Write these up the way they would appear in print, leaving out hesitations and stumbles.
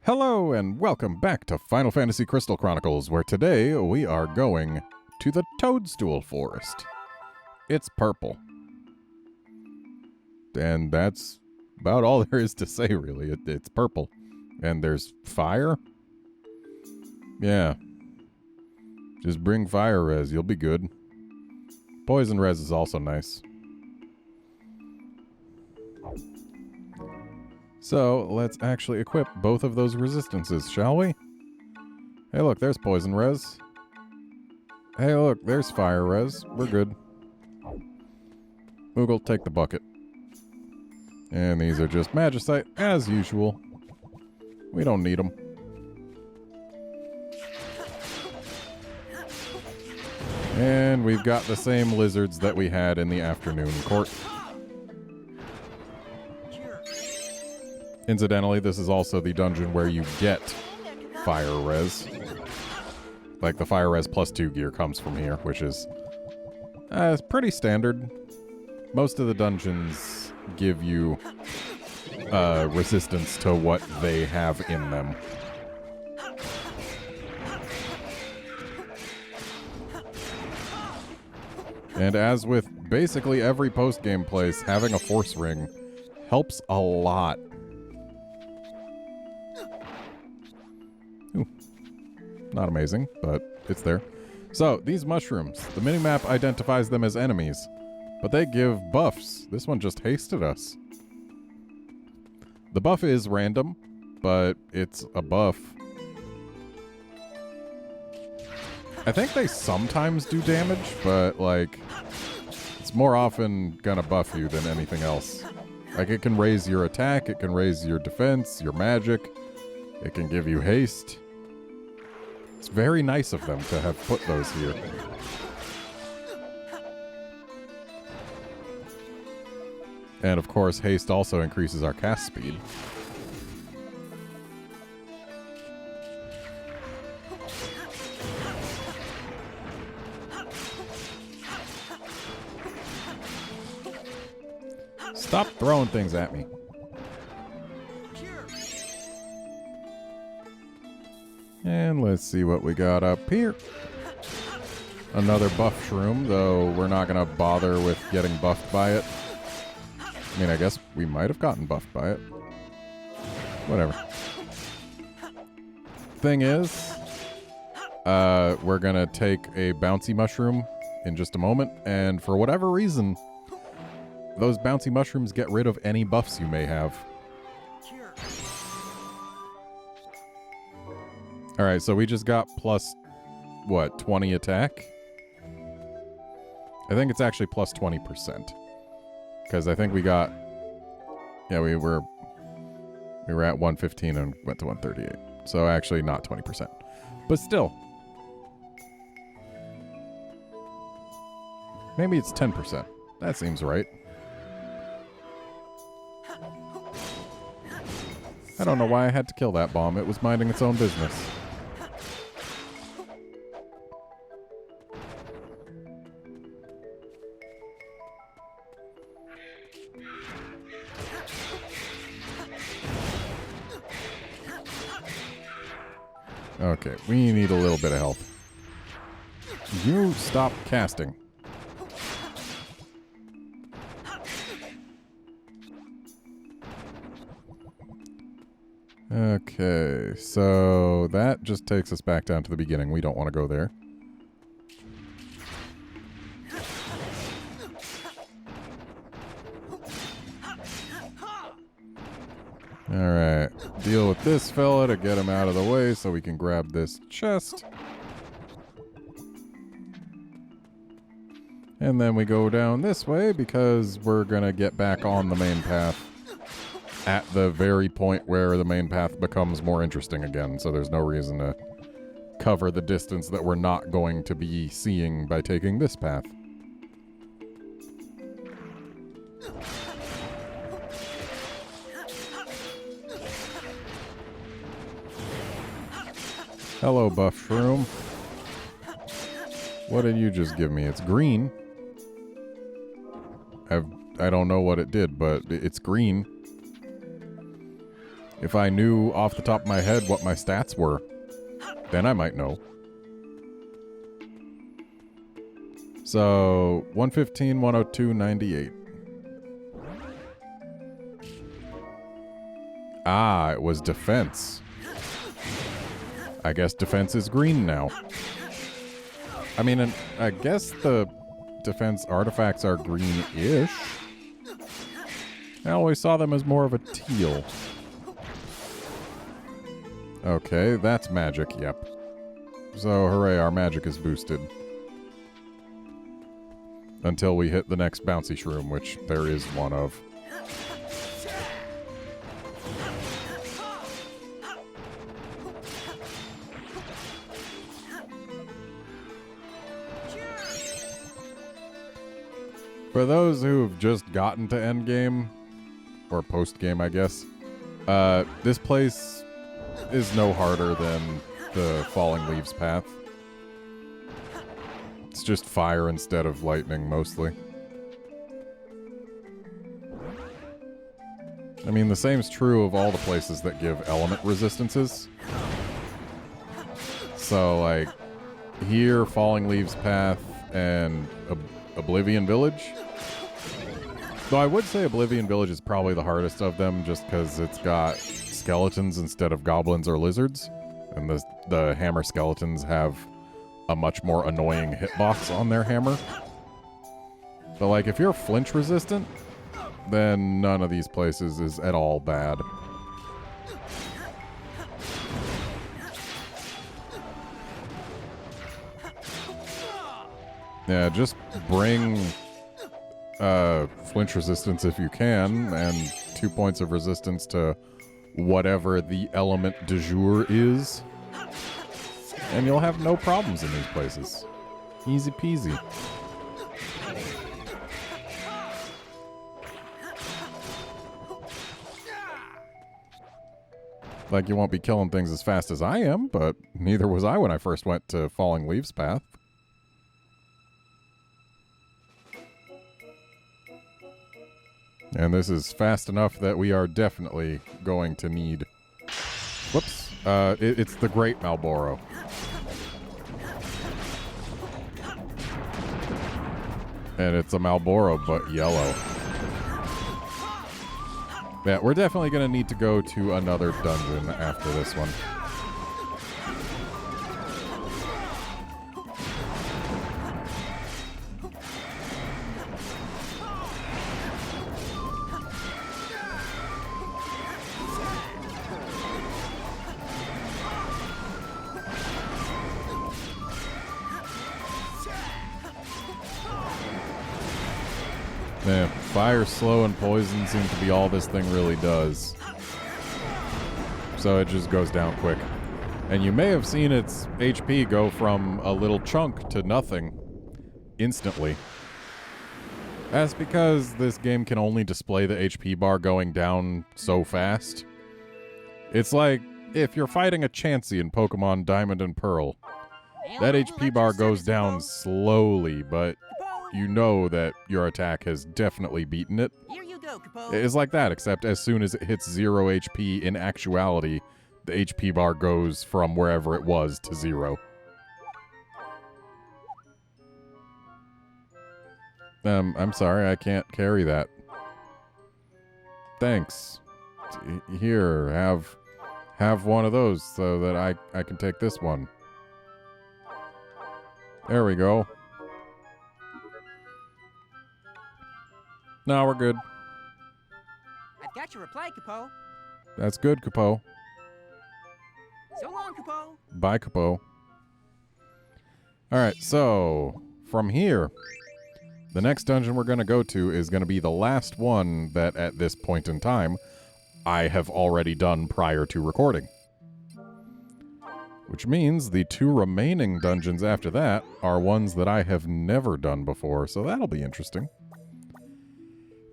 Hello and welcome back to Final Fantasy Crystal Chronicles, where today we are going to the Toadstool Forest. It's purple. And that's about all there is to say, really. It's purple. And there's fire? Yeah. Just bring fire res, you'll be good. Poison res is also nice. So, let's actually equip both of those resistances, shall we? Hey look, there's poison res. Hey look, there's fire res. We're good. Moogle, take the bucket. And these are just magicite, as usual. We don't need them. And we've got the same lizards that we had in the afternoon court. Incidentally, this is also the dungeon where you get fire res. Like the fire res plus 2 gear comes from here, which is pretty standard. Most of the dungeons give you resistance to what they have in them. And as with basically every post-game place, having a force ring helps a lot. Ooh. Not amazing, but it's there. So, these mushrooms. The minimap identifies them as enemies, but they give buffs. This one just hasted us. The buff is random, but it's a buff. I think they sometimes do damage, but, like, it's more often gonna buff you than anything else. Like, it can raise your attack, it can raise your defense, your magic, it can give you haste. It's very nice of them to have put those here. And, of course, haste also increases our cast speed. Stop throwing things at me. And let's see what we got up here. Another buff shroom, though we're not going to bother with getting buffed by it. I mean, I guess we might have gotten buffed by it. Whatever. Thing is, we're going to take a bouncy mushroom in just a moment, and for whatever reason, those bouncy mushrooms get rid of any buffs you may have. Alright, so we just got plus, what, 20 attack? I think it's actually plus 20%. Because I think we got... Yeah, we were at 115 and went to 138. So actually not 20%. But still. Maybe it's 10%. That seems right. I don't know why I had to kill that bomb. It was minding its own business. Okay, we need a little bit of health. You stop casting. Okay, so that just takes us back down to the beginning. We don't want to go there. Alright, deal with this fella to get him out of the way so we can grab this chest. And then we go down this way because we're gonna get back on the main path at the very point where the main path becomes more interesting again, so there's no reason to cover the distance that we're not going to be seeing by taking this path. Hello, buff shroom. What did you just give me? It's green. I don't know what it did, but it's green. If I knew off the top of my head what my stats were, then I might know. So, 115, 102, 98. Ah, it was defense. I guess defense is green now. I mean, and I guess the defense artifacts are green-ish. I always saw them as more of a teal. Okay, that's magic, yep. So, hooray, our magic is boosted. Until we hit the next bouncy shroom, which there is one of. For those who've just gotten to endgame, or post-game, I guess, this place is no harder than the Falling Leaves path. It's just fire instead of lightning, mostly. I mean, the same's true of all the places that give element resistances. So, like, here, Falling Leaves path, and Oblivion Village. Though I would say Oblivion Village is probably the hardest of them, just because it's got skeletons instead of goblins or lizards. And the hammer skeletons have a much more annoying hitbox on their hammer. But like, if you're flinch resistant, then none of these places is at all bad. Yeah, just bring flinch resistance if you can, and 2 points of resistance to whatever the element du jour is. And you'll have no problems in these places. Easy peasy. Like, you won't be killing things as fast as I am, but neither was I when I first went to Falling Leaves path. And this is fast enough that we are definitely going to need... Whoops. It's the Great Malboro. And it's a Malboro, but yellow. Yeah, we're definitely going to need to go to another dungeon after this one. Yeah, fire, slow, and poison seem to be all this thing really does. So it just goes down quick. And you may have seen its HP go from a little chunk to nothing instantly. That's because this game can only display the HP bar going down so fast. It's like if you're fighting a Chansey in Pokemon Diamond and Pearl. That HP bar goes down slowly, but you know that your attack has definitely beaten it. Here you go, Capo. It's like that, except as soon as it hits 0 HP, in actuality, the HP bar goes from wherever it was to 0. I'm sorry, I can't carry that. Thanks. Here, have one of those so that I can take this one. There we go. No, we're good. I've got your reply, Capo. That's good, Capo. So long, Capo. Bye, Capo. Alright, so from here, the next dungeon we're going to go to is going to be the last one that at this point in time I have already done prior to recording. Which means the 2 remaining dungeons after that are ones that I have never done before, so that'll be interesting.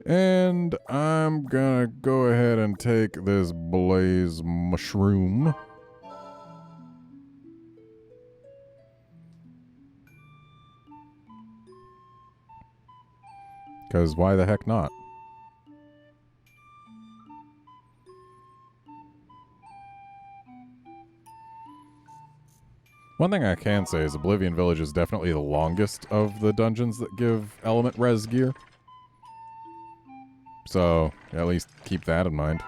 And I'm gonna go ahead and take this blaze mushroom. Because why the heck not? One thing I can say is Oblivion Village is definitely the longest of the dungeons that give element res gear. So, at least keep that in mind.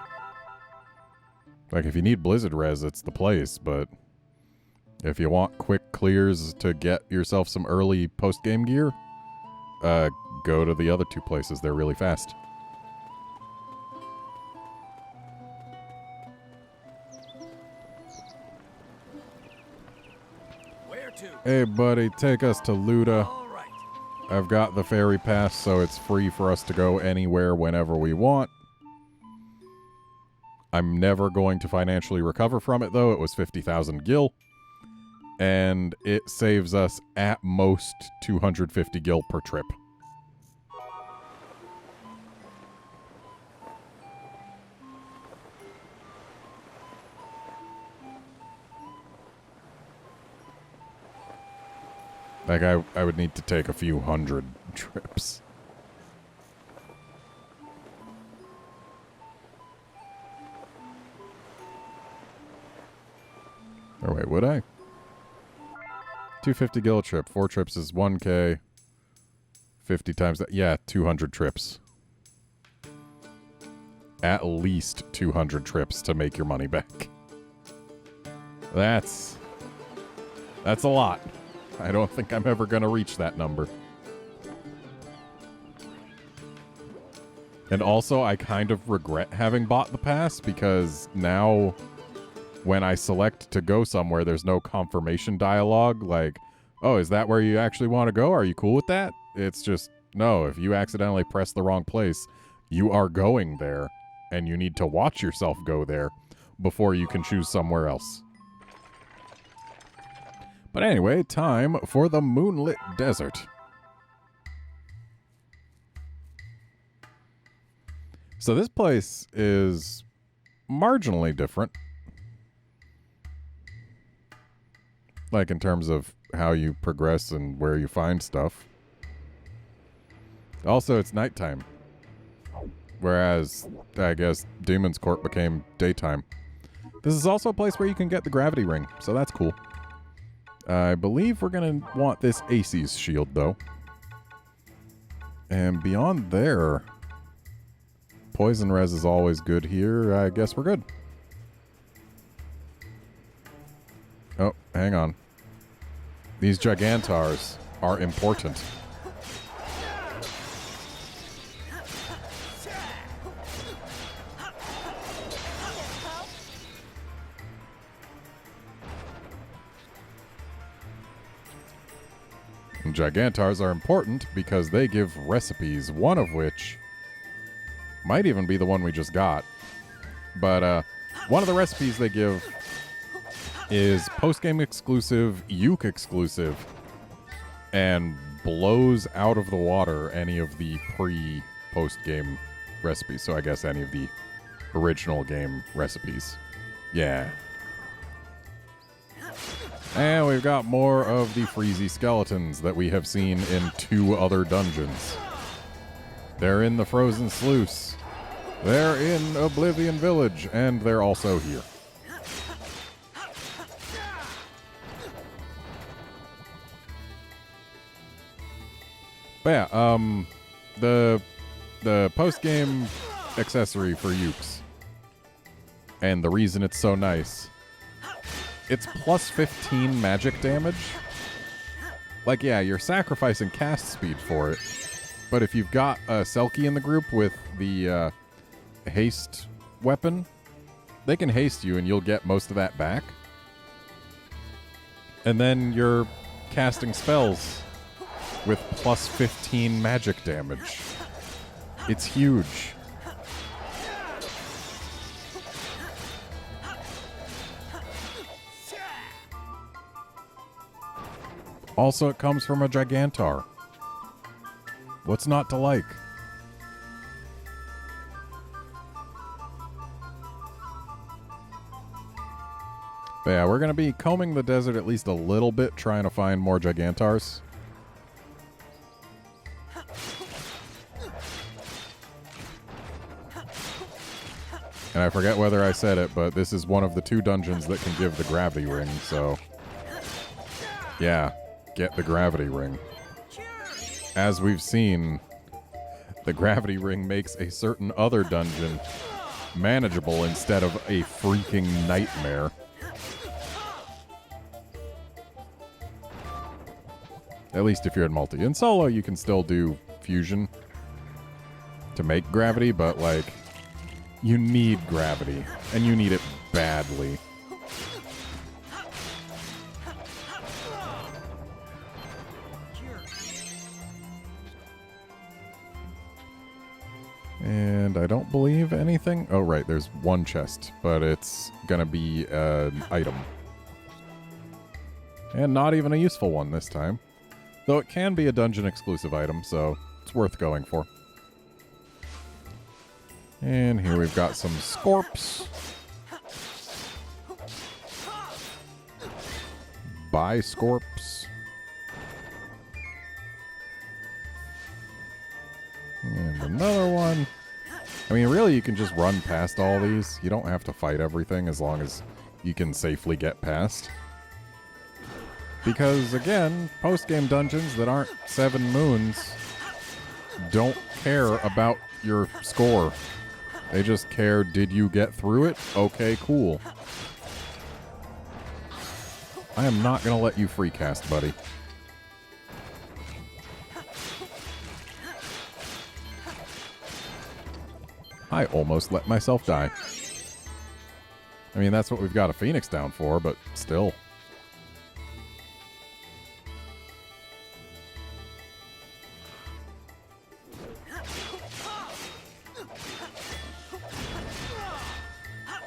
Like, if you need Blizzard res, it's the place, but if you want quick clears to get yourself some early post-game gear, go to the other two places. They're really fast. Where to? Hey, buddy, take us to Luda. All right. I've got the ferry pass, so it's free for us to go anywhere whenever we want. I'm never going to financially recover from it, though. It was 50,000 gil. And it saves us at most 250 gil per trip. Like, I would need to take a few hundred trips. Or wait, would I? 250 gil trip. 4 trips is 1k. 50 times that. Yeah, 200 trips. At least 200 trips to make your money back. That's a lot. I don't think I'm ever going to reach that number. And also, I kind of regret having bought the pass because now when I select to go somewhere, there's no confirmation dialogue like, oh, is that where you actually want to go? Are you cool with that? It's just, no, if you accidentally press the wrong place, you are going there, and you need to watch yourself go there before you can choose somewhere else. But anyway, time for the Moonlit Desert. So this place is marginally different. Like in terms of how you progress and where you find stuff. Also, it's nighttime. Whereas, I guess, Demon's Court became daytime. This is also a place where you can get the gravity ring, so that's cool. I believe we're going to want this Aces shield, though. And beyond there, poison res is always good here. I guess we're good. Oh, hang on. These Gigantars are important. And Gigantars are important because they give recipes, one of which might even be the one we just got. But one of the recipes they give is post-game exclusive, Uke exclusive, and blows out of the water any of the pre-post-game recipes. So I guess any of the original game recipes. Yeah. And we've got more of the Freezy skeletons that we have seen in 2 other dungeons. They're in the Frozen Sluice. They're in Oblivion Village, and they're also here. But yeah, the post-game accessory for Ukes, and the reason it's so nice, it's plus 15 magic damage. Like, yeah, you're sacrificing cast speed for it, but if you've got a Selkie in the group with the haste weapon, they can haste you and you'll get most of that back. And then you're casting spells with plus 15 magic damage. It's huge. Also, it comes from a Gigantar. What's not to like? But yeah, we're going to be combing the desert at least a little bit, trying to find more Gigantars. And I forget whether I said it, but this is one of the 2 dungeons that can give the gravity ring, so Yeah, get the gravity ring. Cheers. As we've seen, the gravity ring makes a certain other dungeon manageable instead of a freaking nightmare. At least if you're in multi. In solo, you can still do fusion to make gravity, but, like, you need gravity, and you need it badly. And I don't believe anything. Oh, right, there's one chest, but it's gonna be an item. And not even a useful one this time. Though it can be a dungeon-exclusive item, so it's worth going for. And here we've got some scorps. Buy scorps. And another one. I mean, really, you can just run past all these. You don't have to fight everything as long as you can safely get past. Because, again, post-game dungeons that aren't 7 moons don't care about your score. They just care, did you get through it? Okay, cool. I am not going to let you free cast, buddy. I almost let myself die. I mean, that's what we've got a Phoenix down for, but still.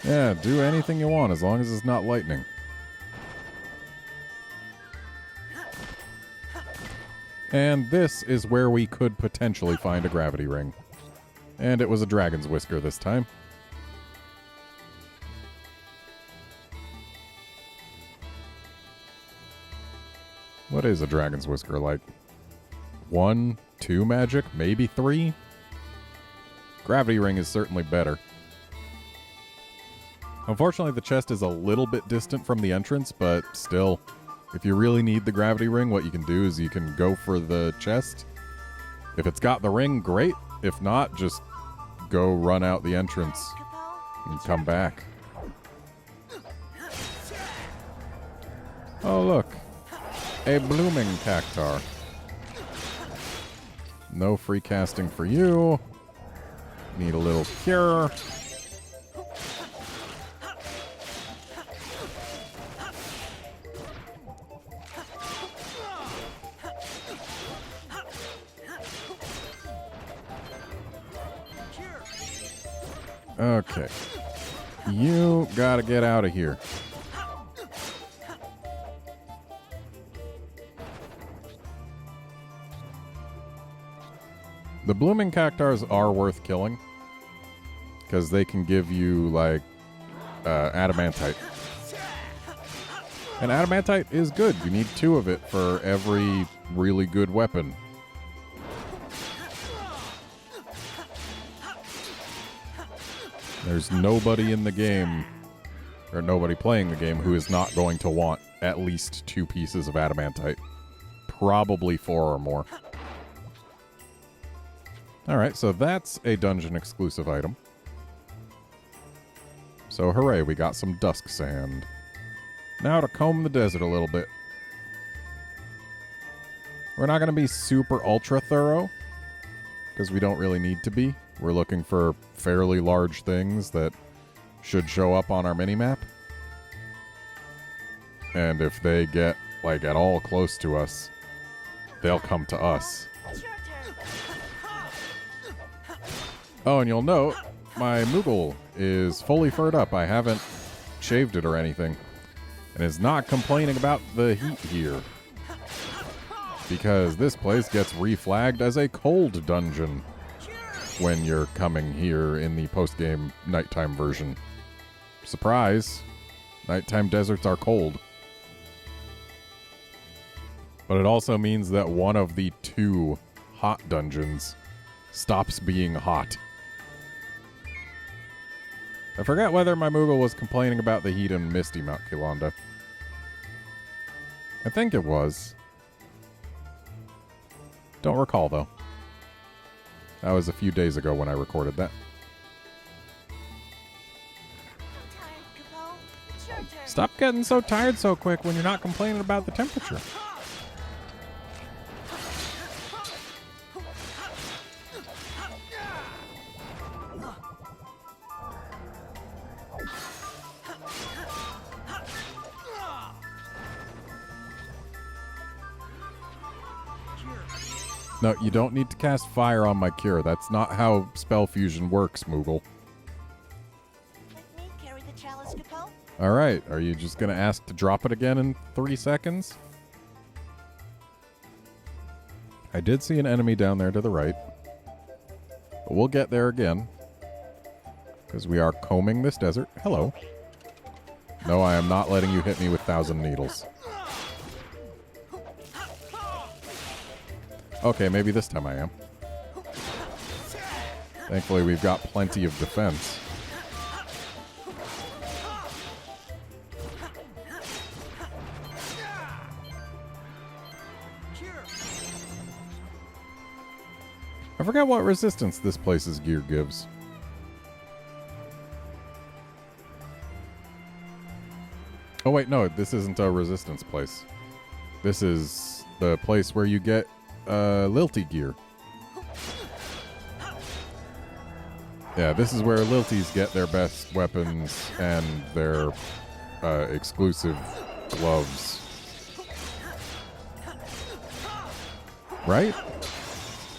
Yeah, do anything you want as long as it's not lightning. And this is where we could potentially find a gravity ring. And it was a dragon's whisker this time. What is a dragon's whisker? Like 1, 2 magic? Maybe 3? Gravity ring is certainly better. Unfortunately, the chest is a little bit distant from the entrance, but still, if you really need the gravity ring, what you can do is you can go for the chest. If it's got the ring, great. If not, just go run out the entrance and come back. Oh, look. A blooming cactar. No free casting for you. Need a little cure. Okay. You gotta get out of here. The blooming cactars are worth killing because they can give you, like, adamantite. And adamantite is good. You need 2 of it for every really good weapon. There's nobody in the game, or nobody playing the game, who is not going to want at least 2 pieces of adamantite. Probably 4 or more. Alright, so that's a dungeon-exclusive item. So hooray, we got some dusk sand. Now to comb the desert a little bit. We're not going to be super ultra thorough, because we don't really need to be. We're looking for fairly large things that should show up on our minimap. And if they get, like, at all close to us, they'll come to us. Oh, and you'll note, my Moogle is fully furred up. I haven't shaved it or anything. And is not complaining about the heat here. Because this place gets reflagged as a cold dungeon when you're coming here in the post-game nighttime version. Surprise! Nighttime deserts are cold. But it also means that one of the 2 hot dungeons stops being hot. I forgot whether my Moogle was complaining about the heat in Misty Mount Kilonda. I think it was. Don't recall, though. That was a few days ago when I recorded that. I'm tired, Capo. It's your turn. Stop getting so tired so quick when you're not complaining about the temperature. No, you don't need to cast fire on my cure. That's not how spell fusion works, Moogle. Let me carry the chalice, Capo. Alright, are you just gonna ask to drop it again in 3 seconds? I did see an enemy down there to the right. But we'll get there again. Because we are combing this desert. Hello. No, I am not letting you hit me with 1,000 needles. Okay, maybe this time I am. Thankfully, we've got plenty of defense. I forgot what resistance this place's gear gives. Oh wait, no, this isn't a resistance place. This is the place where you get Lilty gear. Yeah, this is where Lilties get their best weapons and their exclusive gloves. Right?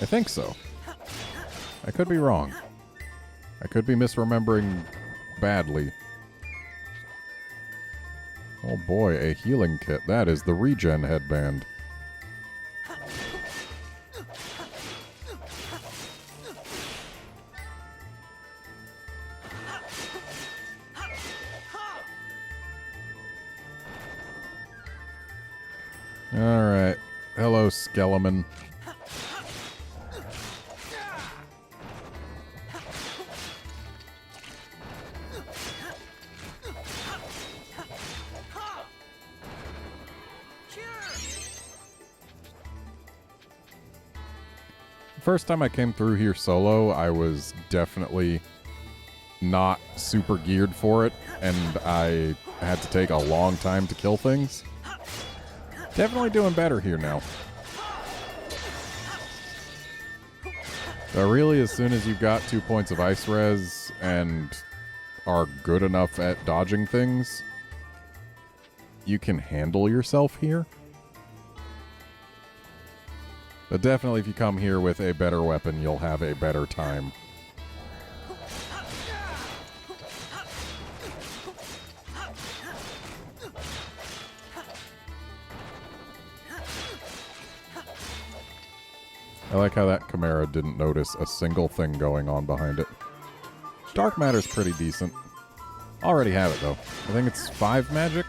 I think so. I could be wrong. I could be misremembering badly. Oh boy, a healing kit. That is the regen headband. Alright. Hello, Skeleman. First time I came through here solo, I was definitely not super geared for it, and I had to take a long time to kill things. Definitely doing better here now. So really, as soon as you've got 2 points of ice res and are good enough at dodging things, you can handle yourself here. But definitely if you come here with a better weapon, you'll have a better time. I like how that Chimera didn't notice a single thing going on behind it. Dark matter's pretty decent. Already have it though. I think it's 5 magic.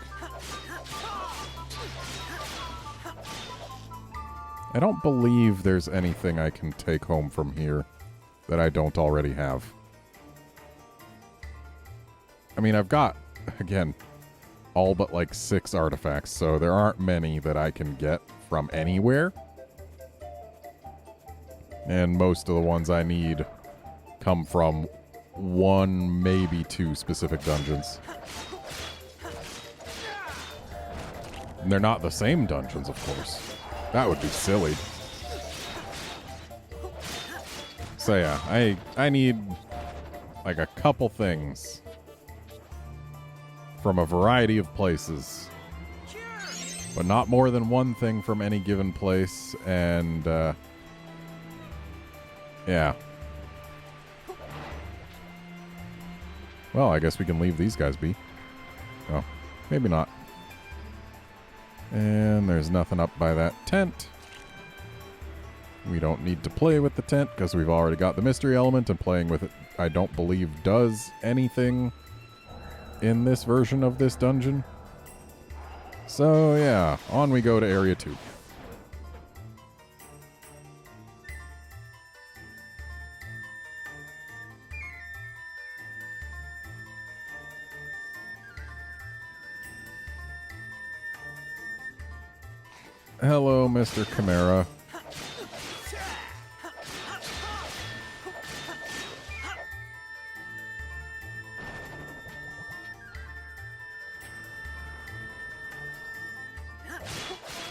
I don't believe there's anything I can take home from here that I don't already have. I mean, I've got, again, all but like 6 artifacts, so there aren't many that I can get from anywhere. And most of the ones I need come from 1, maybe 2 specific dungeons. And they're not the same dungeons, of course. That would be silly. So yeah, I need like a couple things from a variety of places. But not more than 1 thing from any given place, and yeah. Well, I guess we can leave these guys be. Oh, maybe not. And there's nothing up by that tent. We don't need to play with the tent because we've already got the mystery element, and playing with it, I don't believe, does anything in this version of this dungeon. So yeah, on we go to Area 2. Hello, Mr. Chimera.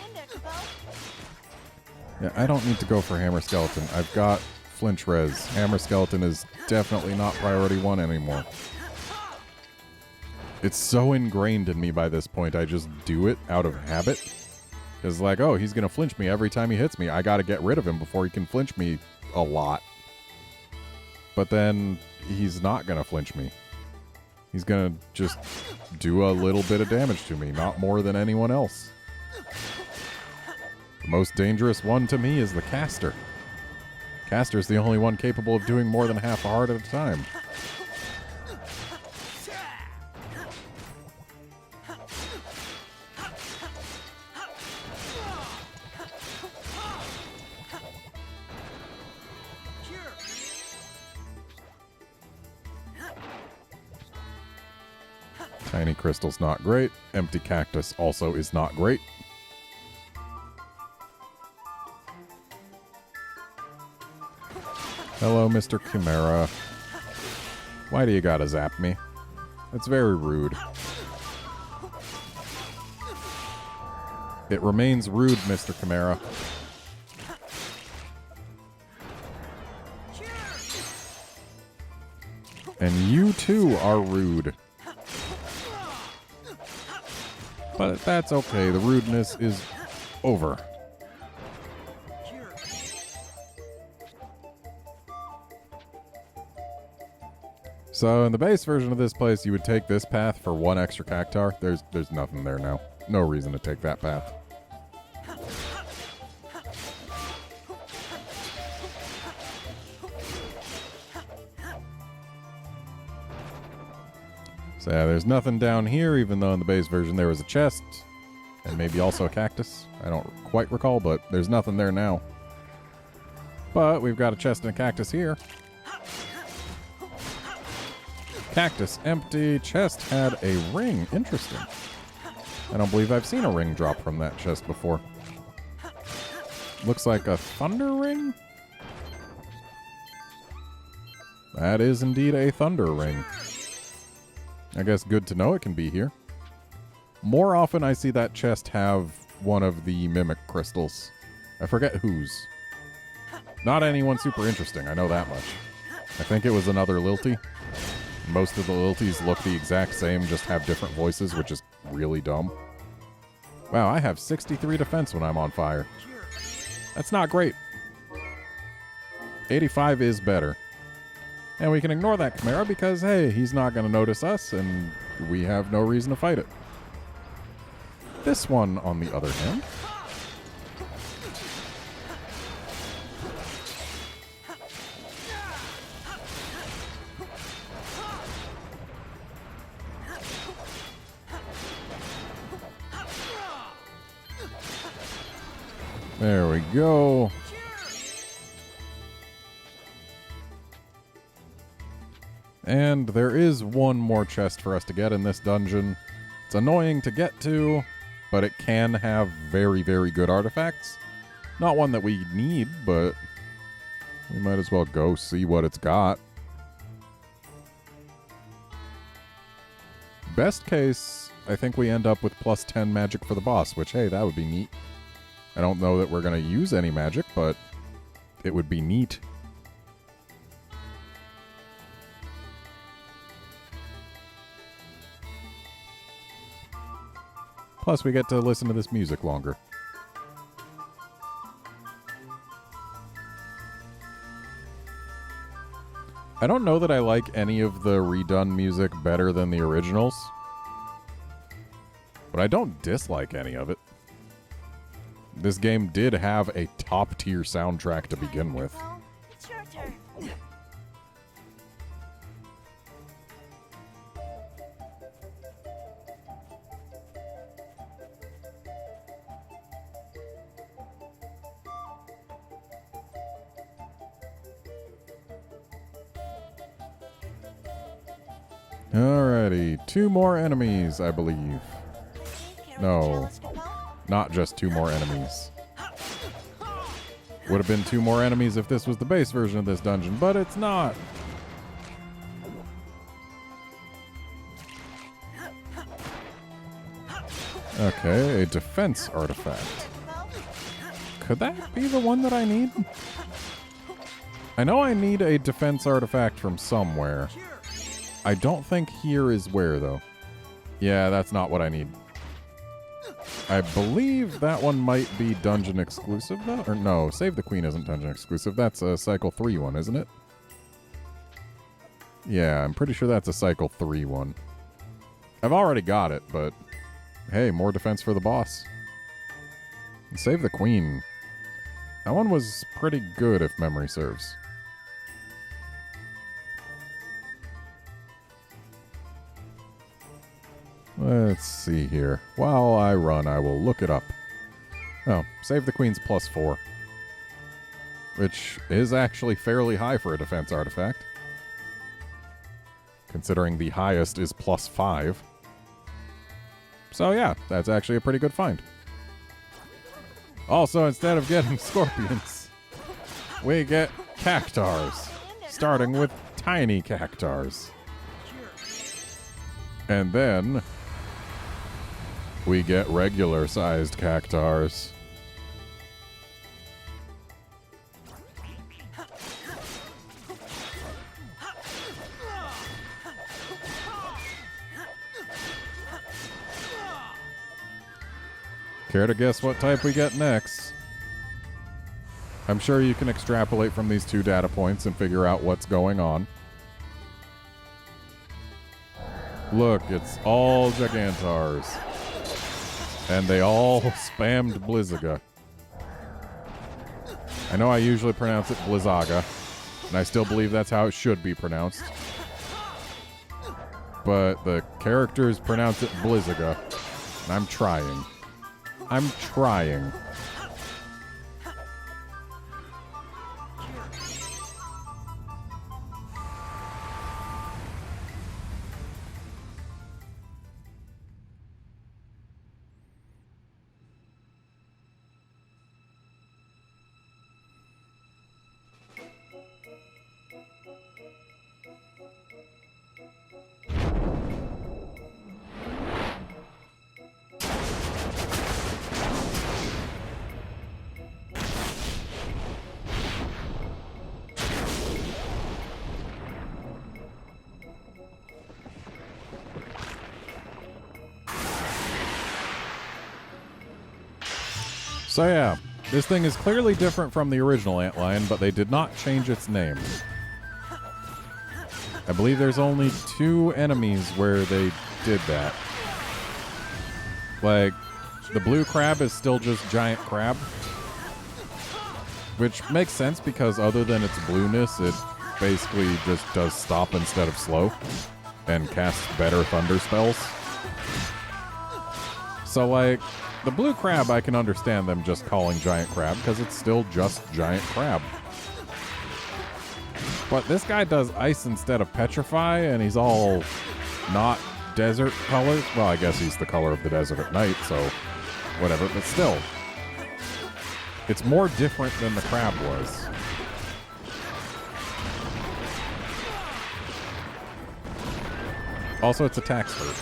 In there, Capo. Yeah, I don't need to go for Hammer Skeleton. I've got Flinch Res. Hammer Skeleton is definitely not priority 1 anymore. It's so ingrained in me by this point, I just do it out of habit. It's like, oh, he's going to flinch me every time he hits me. I got to get rid of him before he can flinch me a lot. But then he's not going to flinch me. He's going to just do a little bit of damage to me, not more than anyone else. The most dangerous one to me is the caster. Caster's the only one capable of doing more than half a heart at a time. Tiny Crystal's not great. Empty Cactus also is not great. Hello, Mr. Chimera. Why do you gotta zap me? That's very rude. It remains rude, Mr. Chimera. And you too are rude. But that's okay. The rudeness is over. So in the base version of this place, you would take this path for 1 extra cactar. There's nothing there now. No reason to take that path. So yeah, there's nothing down here, even though in the base version there was a chest. And maybe also a cactus. I don't quite recall, but there's nothing there now. But we've got a chest and a cactus here. Cactus empty. Chest had a ring. Interesting. I don't believe I've seen a ring drop from that chest before. Looks like a thunder ring? That is indeed a thunder ring. I guess good to know it can be here. More often I see that chest have one of the mimic crystals. I forget whose. Not anyone super interesting, I know that much. I think it was another Lilty. Most of the Lilties look the exact same, just have different voices, which is really dumb. Wow, I have 63 defense when I'm on fire. That's not great. 85 is better. And we can ignore that Chimera because, hey, he's not going to notice us, and we have no reason to fight it. This one, on the other hand... There we go. And there is one more chest for us to get in this dungeon. It's annoying to get to, but it can have very, very good artifacts. Not one that we need, but we might as well go see what it's got. Best case, I think we end up with plus 10 magic for the boss, which, hey, that would be neat. I don't know that we're going to use any magic, but it would be neat. Plus, we get to listen to this music longer. I don't know that I like any of the redone music better than the originals, but I don't dislike any of it. This game did have a top-tier soundtrack to begin with. Well, it's your turn. Alrighty, 2 more enemies, I believe. Carry the No. chalice, Capo. not just 2 more enemies. Would have been 2 more enemies if this was the base version of this dungeon, but it's not. Okay, a defense artifact. Could that be the one that I need? I know I need a defense artifact from somewhere. I don't think here is where, though. Yeah, that's not what I need. I believe that one might be dungeon exclusive, though. Or no, Save the Queen isn't dungeon exclusive. That's a Cycle 3 one, isn't it? Yeah, I'm pretty sure that's a Cycle 3 one. I've already got it, but hey, more defense for the boss. Save the Queen. That one was pretty good, if memory serves. Let's see here. While I run, I will look it up. Oh, Save the Queen's +4. Which is actually fairly high for a defense artifact. Considering the highest is +5. So yeah, that's actually a pretty good find. Also, instead of getting scorpions, we get cactars. Starting with tiny cactars. And then we get regular-sized cactars. Care to guess what type we get next? I'm sure you can extrapolate from these 2 data points and figure out what's going on. Look, it's all Gigantars. And they all spammed Blizzaga. I know I usually pronounce it Blizzaga, and I still believe that's how it should be pronounced. But the characters pronounce it Blizzaga, and I'm trying. I'm trying. So yeah, this thing is clearly different from the original Antlion, but they did not change its name. I believe there's only 2 enemies where they did that. Like, the blue crab is still just giant crab. Which makes sense because other than its blueness, it basically just does stop instead of slow. And casts better thunder spells. So like, the blue crab, I can understand them just calling giant crab because it's still just giant crab. But this guy does ice instead of petrify, and he's all not desert colors. Well, I guess he's the color of the desert at night, so whatever. But still, it's more different than the crab was. Also, its attacks hurt.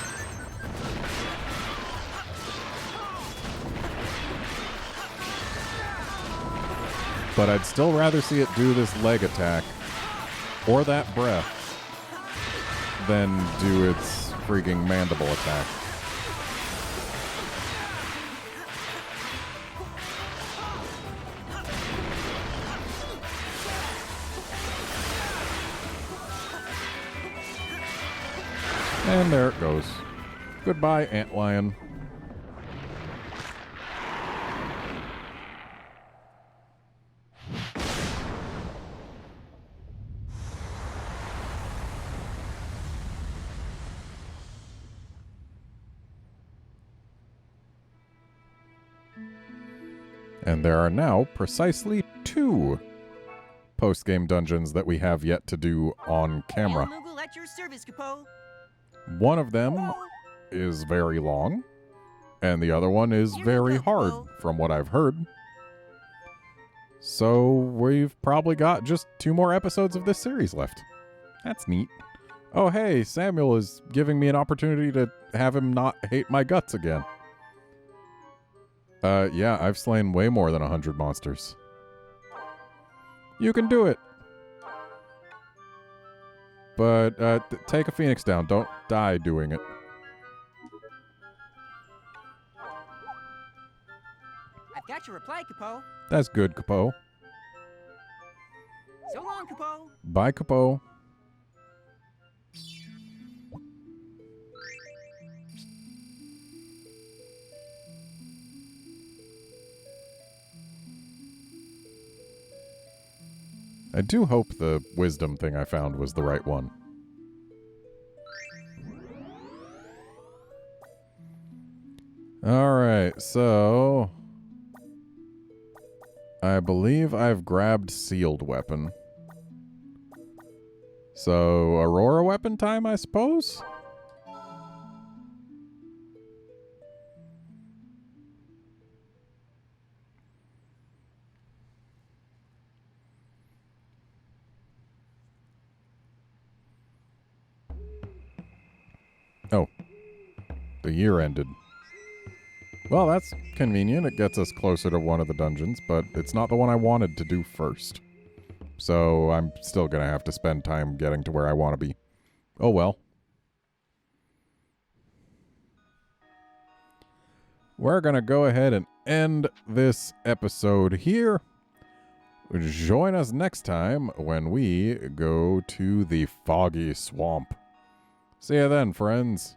But I'd still rather see it do this leg attack, or that breath, than do its freaking mandible attack. And there it goes. Goodbye, Antlion. And there are now precisely 2 post-game dungeons that we have yet to do on camera. Moogle at your service, Capo. One of them is very long, And the other one is Here we very go, hard, Bo. from what I've heard. So we've probably got just 2 more episodes of this series left. That's neat. Oh, hey, Samuel is giving me an opportunity to have him not hate my guts again. Yeah, I've slain way more than 100 monsters. You can do it. But, take a phoenix down. Don't die doing it. I've got your reply, Capo. That's good, Capo. So long, Capo. Bye, Capo. I do hope the wisdom thing I found was the right one. Alright, so... I believe I've grabbed sealed weapon. So, Aurora weapon time, I suppose? Oh. The year ended. Well, that's convenient. It gets us closer to one of the dungeons, but it's not the one I wanted to do first. So I'm still going to have to spend time getting to where I want to be. Oh well. We're going to go ahead and end this episode here. Join us next time when we go to the Foggy Swamp. See you then, friends.